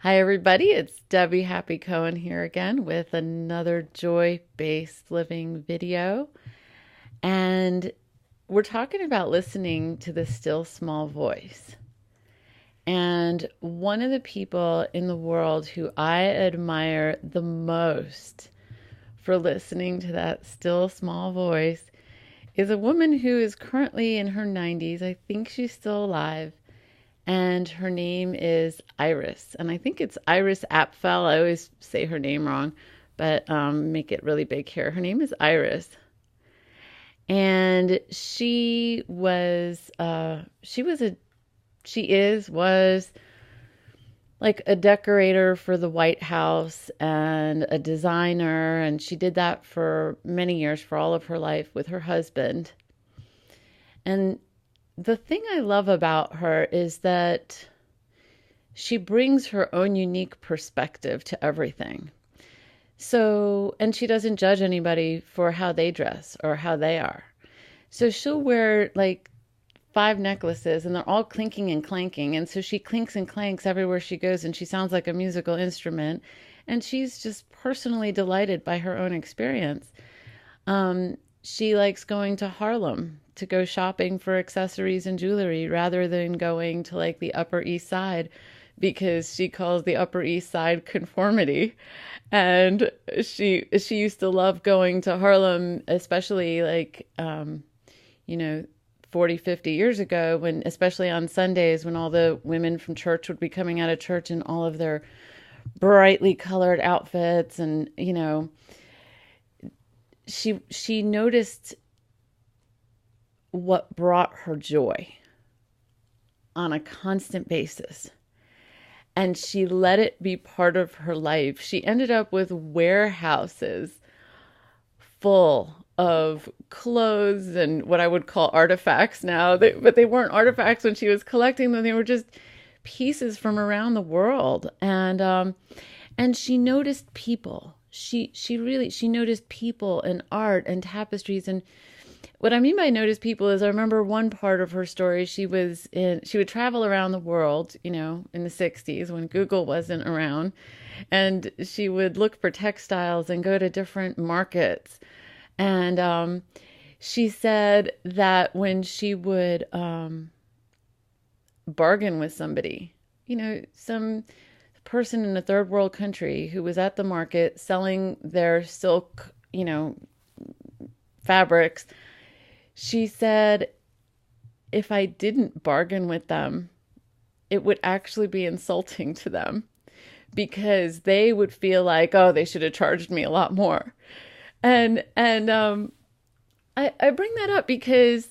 Hi, everybody. It's Debbie Happy Cohen here again with another joy-based living video. And we're talking about listening to the still small voice. And one of the people in the world who I admire the most for listening to that still small voice is a woman who is currently in her 90s. I think she's still alive. And her name is Iris. And I think it's Iris Apfel. I always say her name wrong, but make it really big here. Her name is Iris. And was like a decorator for the White House and a designer. And she did that for many years, for all of her life with her husband. And the thing I love about her is that she brings her own unique perspective to everything. So, and she doesn't judge anybody for how they dress or how they are. So she'll wear like 5 necklaces and they're all clinking and clanking. And so she clinks and clanks everywhere she goes and she sounds like a musical instrument. And she's just personally delighted by her own experience. She likes going to Harlem to go shopping for accessories and jewelry rather than going to like the Upper East Side because she calls the Upper East Side conformity. And she used to love going to Harlem, especially like, 40, 50 years ago when, especially on Sundays when all the women from church would be coming out of church in all of their brightly colored outfits. And, she noticed what brought her joy on a constant basis. And she let it be part of her life. She ended up with warehouses full of clothes and what I would call artifacts now. But they weren't artifacts when she was collecting them. They were just pieces from around the world. And she noticed people. She noticed people and art and tapestries. And what I mean by notice people is I remember one part of her story. She would travel around the world, in the 60s when Google wasn't around, and she would look for textiles and go to different markets. And she said that when she would bargain with somebody, some person in a third world country who was at the market selling their silk, fabrics, she said, if I didn't bargain with them, it would actually be insulting to them because they would feel like, oh, they should have charged me a lot more. And I bring that up because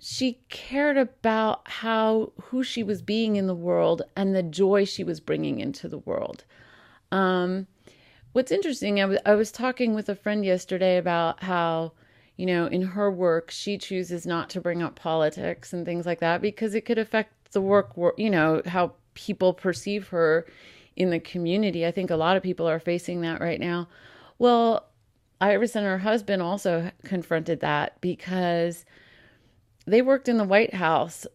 she cared about who she was being in the world and the joy she was bringing into the world. What's interesting, I was talking with a friend yesterday about how, in her work, she chooses not to bring up politics and things like that because it could affect the work, how people perceive her in the community. I think a lot of people are facing that right now. Well, Iris and her husband also confronted that because they worked in the White House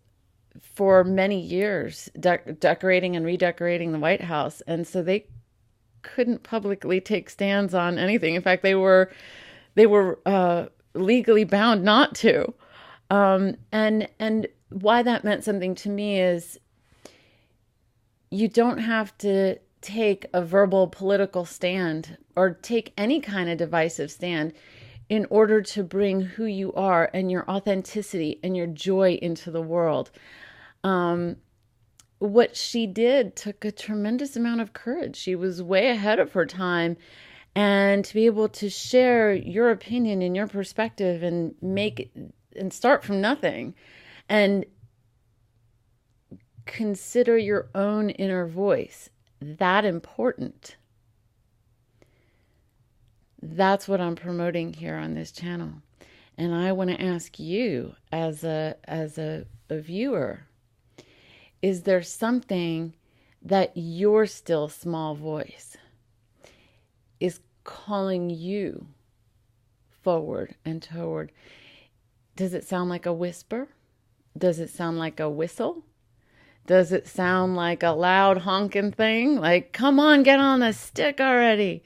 for many years, decorating and redecorating the White House. And so they couldn't publicly take stands on anything. In fact, they were legally bound not to. And why that meant something to me is you don't have to take a verbal political stand or take any kind of divisive stand in order to bring who you are and your authenticity and your joy into the world. What she did took a tremendous amount of courage. She was way ahead of her time. And to be able to share your opinion and your perspective and start from nothing and consider your own inner voice, that important. That's what I'm promoting here on this channel. And I want to ask you as a viewer, is there something that your still small voice is calling you forward and toward? Does it sound like a whisper? Does it sound like a whistle? Does it sound like a loud honking thing? Like, come on, get on the stick already.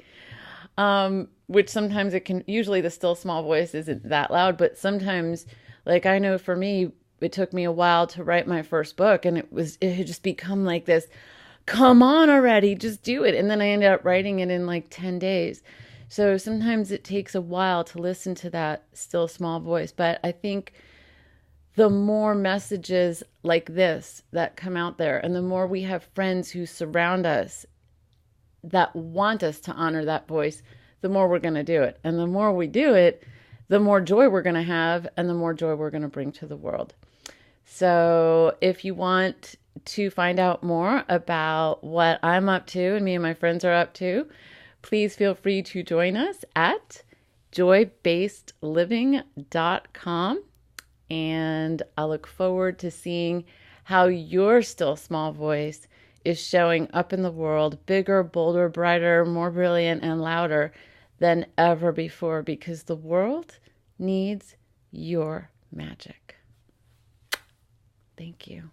Which sometimes it can, usually the still small voice isn't that loud, but sometimes, like I know for me, it took me a while to write my first book, and it had just become like this, come on already, just do it. And then I ended up writing it in like 10 days. So sometimes it takes a while to listen to that still small voice. But I think the more messages like this that come out there, and the more we have friends who surround us that want us to honor that voice, the more we're going to do it. And the more we do it, the more joy we're going to have, and the more joy we're going to bring to the world. So if you want to find out more about what I'm up to and me and my friends are up to, please feel free to join us at joybasedliving.com. And I look forward to seeing how your still small voice is showing up in the world, bigger, bolder, brighter, more brilliant, and louder than ever before, because the world needs your magic. Thank you.